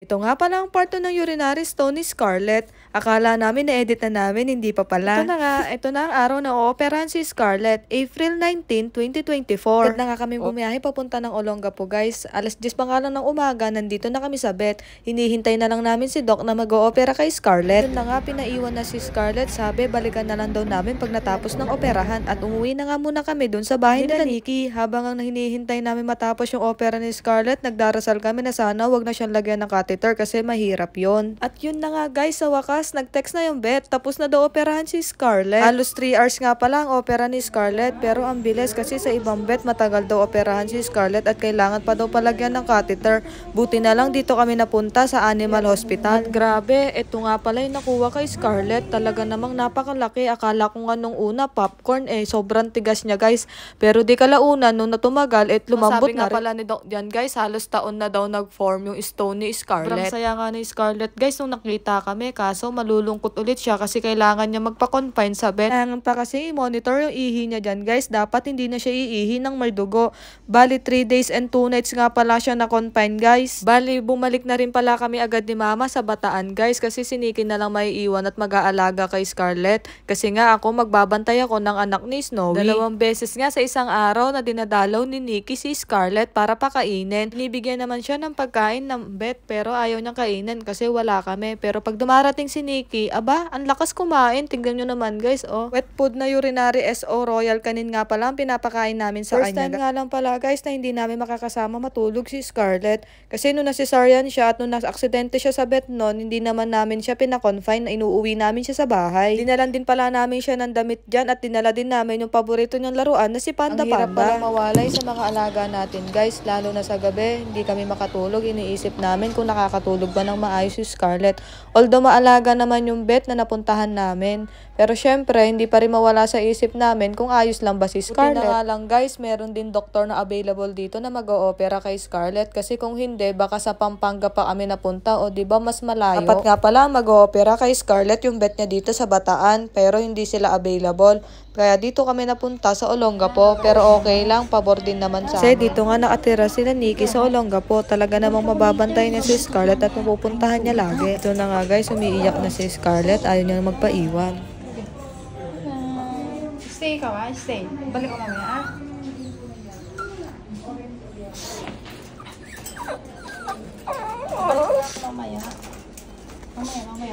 Ito nga pala ang part 2 ng urinary stone ni Scarlett. Akala namin na-edit na namin, hindi pa pala. Ito na ang araw na ooperahan si Scarlett, April 19, 2024. Agad na nga kami bumiyahe papunta ng Olongapo guys. Alas 10 pa nga lang ng umaga, nandito na kami sa vet. Hinihintay na lang namin si Doc na mag-oopera kay Scarlett. Yun na nga, pinaiwan na si Scarlett. Sabi, balikan na lang daw namin pag natapos ng operahan. At umuwi na nga muna kami dun sa bahay nila Nikki. Habang ang hinihintay namin matapos yung opera ni Scarlett, nagdarasal kami na sana wag na siyang lagyan ng catheter kasi mahirap yon. At yun na nga guys, sa wakas, nag-text na yung vet. Tapos na daw operahan si Scarlett. Halos 3 hours nga pala ang opera ni Scarlett. Pero ang bilis kasi sa ibang vet, matagal daw operahan si Scarlett at kailangan pa daw palagyan ng catheter. Buti na lang dito kami napunta sa Animal Hospital. At grabe, ito nga pala yung nakuha kay Scarlett. Talaga namang napakalaki. Akala ko nga nung una, popcorn sobrang tigas niya guys. Pero di kalauna, nung natumagal, lumambot na rin. Sabi nga pala ni Doc Jan guys, halos taon na daw nag-form yung stone ni Scarlett. Sobrang saya nga ni Scarlett guys nung nakita kami. Kaso malulungkot ulit siya kasi kailangan niya magpa-confine sa vet. Kailangan pa kasi i-monitor yung ihi niya dyan guys. Dapat hindi na siya iihi ng may dugo. Bali 3 days and 2 nights nga pala siya na-confine guys. Bali bumalik na rin pala kami agad ni mama sa Bataan guys. Kasi sinikin na lang may iwan at mag-aalaga kay Scarlett. Kasi nga ako magbabantay ako ng anak ni Snowy. 2 beses nga sa isang araw na dinadalaw ni Nikki si Scarlett para pakainin. Binibigyan naman siya ng pagkain ng vet pero ayaw niyang kainin kasi wala kami. Pero pag dumarating si Nikki, aba, ang lakas kumain. Tingnan nyo naman guys, oh. Wet food na urinary SO Royal Canin nga pala ang pinapakain namin sa kanya. First time nga lang pala guys na hindi namin makakasama matulog si Scarlett. Kasi nung nasisaryan siya at nung nas-aksidente siya sa vet noon, hindi naman namin siya pinakonfine na inuuwi namin siya sa bahay. Dinalan din pala namin siya ng damit dyan at dinala din namin yung paborito niyang laruan na si Panda Panda. Ang hirap pala mawalay sa mga alaga natin guys, lalo na sa gabi. Hindi kami makatulog, iniisip namin kung nakakatulog ba ng maayos si Scarlett. Although maalaga naman yung vet na napuntahan namin. Pero syempre, hindi pa rin mawala sa isip namin kung ayos lang ba si Scarlett. Buti na nga lang guys, meron din doktor na available dito na mag-o-opera kay Scarlett. Kasi kung hindi, baka sa Pampanga pa kami napunta o diba mas malayo. Dapat nga pala mag-o-opera kay Scarlett yung vet niya dito sa Bataan. Pero hindi sila available. Kaya dito kami napunta sa Olongapo. Pero okay lang, pabor din naman sa amin. Kasi dito nga nakatira sila Nikki sa Olongapo. Talaga namang mababantay niya si Scarlett at mapupuntahan niya lagi. Ito na nga guys, umiiyak na si Scarlett. Ayaw niya na magpaiwan. Stay ka ba? Stay. Balik ka mamaya, ah. Balik ka mamaya.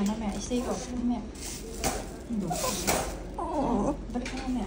Mamaya. Stay ka. Mamaya. Balik ka mamaya.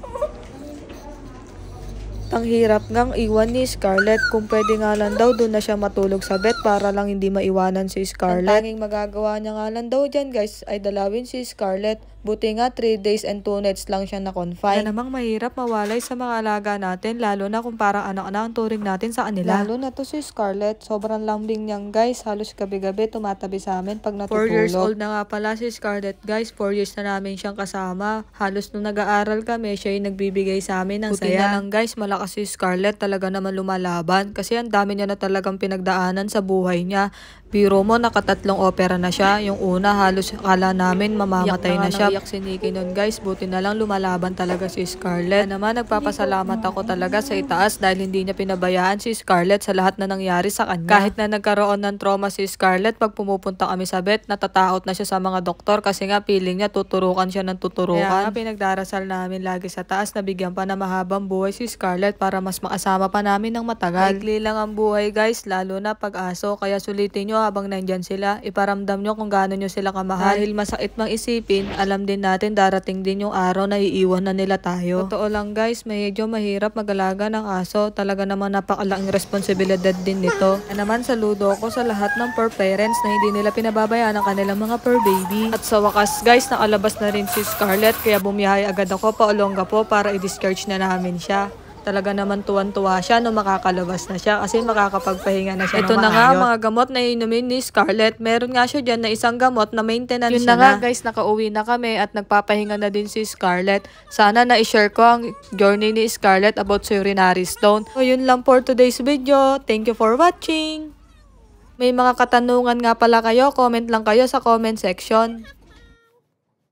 Ang hirap ngang iwan ni Scarlett. Kung pwede nga lang daw, doon na siya matulog sa vet para lang hindi maiwanan si Scarlett. Ang tanging magagawa niya nga lang daw dyan guys ay dalawin si Scarlett. Buti nga 3 days and 2 nights lang siya na-confine. Kaya namang mahirap mawalay sa mga alaga natin, lalo na kung parang anak-anak ang turing natin sa kanila. Lalo na to si Scarlett, sobrang lambing niyang guys. Halos gabi-gabi tumatabi sa amin pag natutulog. 4 years old na nga pala si Scarlett guys. 4 years na namin siyang kasama. Halos nung nag-aaral kami, siya yung nagbibigay sa amin ng saya. Buti na lang guys, malakas si Scarlett, talaga naman lumalaban. Kasi ang dami niya na talagang pinagdaanan sa buhay niya. Biro mo, nakatatlong opera na siya. Yung una, halos akala namin mamamatay na siya. Iyak si Nikki nun guys, buti na lang lumalaban talaga si Scarlett. Naman, nagpapasalamat ako talaga sa itaas dahil hindi niya pinabayaan si Scarlett sa lahat na nangyari sa kanya. Kahit na nagkaroon ng trauma si Scarlett, pag pumupunta kami sa vet, natatakot na siya sa mga doktor kasi nga feeling niya tuturukan siya ng tuturukan. Kaya nga pinagdarasal namin lagi sa taas na bigyan pa na mahabang buhay si Scarlett para mas makasama pa namin ng matagal. Maikli lang ang buhay guys, lalo na pag-aso, kaya sulitin nyo habang nandyan sila. Iparamdam nyo kung gaano nyo sila kamahal. Dahil masakit mang isipin, alam din natin darating din yung araw na iiwan na nila tayo. Totoo lang guys, medyo mahirap mag-alaga ng aso. Talaga naman napakalaking responsibilidad din nito. Kaya naman saludo ako sa lahat ng fur parents na hindi nila pinababayaan ang kanilang mga fur baby. At sa wakas guys, nakalabas na rin si Scarlett kaya bumiyahe agad ako pa Olongapo para i-discharge na namin siya. Talaga naman tuwan-tuwa siya nung makakalabas na siya kasi makakapagpahinga na siya. Ito na nga mga gamot na inumin ni Scarlett. Meron nga siya dyan na isang gamot na maintenance yun na nga guys, nakauwi na kami at nagpapahinga na din si Scarlett. Sana na-share ko ang journey ni Scarlett about sa urinary stone. So yun lang for today's video. Thank you for watching. May mga katanungan nga pala kayo, comment lang kayo sa comment section.